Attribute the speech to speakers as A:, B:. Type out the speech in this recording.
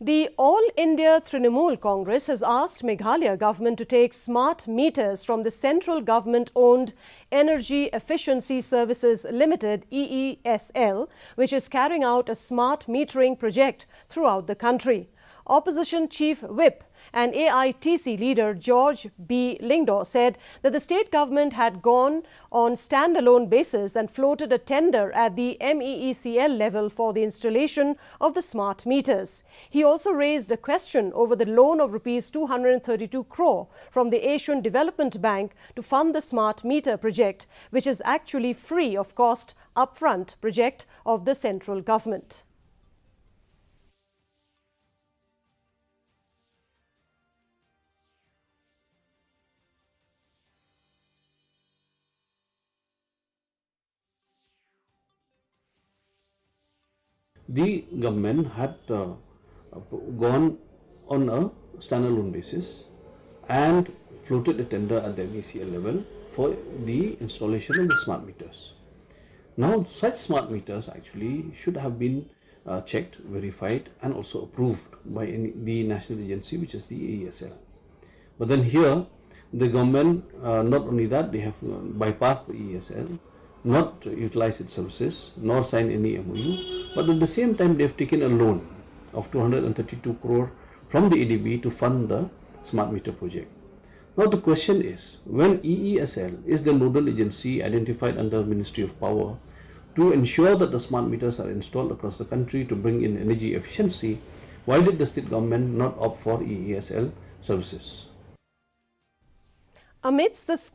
A: The All India Trinamool Congress has asked Meghalaya government to take smart meters from the central government-owned Energy Efficiency Services Limited (EESL), which is carrying out a smart metering project throughout the country. Opposition Chief Whip and Aitc leader George B. Lingdo said that the state government had gone on standalone basis and floated a tender at the MEECL level for the installation of the smart meters. He also raised a question over the loan of Rs 232 crore from the Asian Development Bank to fund the smart meter project, which is actually free of cost upfront project of the central government.
B: The government had gone on a standalone basis and floated a tender at the MECL level for the installation of the smart meters. Now, such smart meters actually should have been checked, verified and also approved by the national agency, which is the EESL. But then here, the government, not only that, they have bypassed the EESL, not utilized its services, nor signed any MOU, but at the same time they have taken a loan of 232 crore from the EDB to fund the smart meter project. Now the question is, when EESL is the nodal agency identified under Ministry of Power to ensure that the smart meters are installed across the country to bring in energy efficiency, why did the state government not opt for EESL services?
A: Amidst the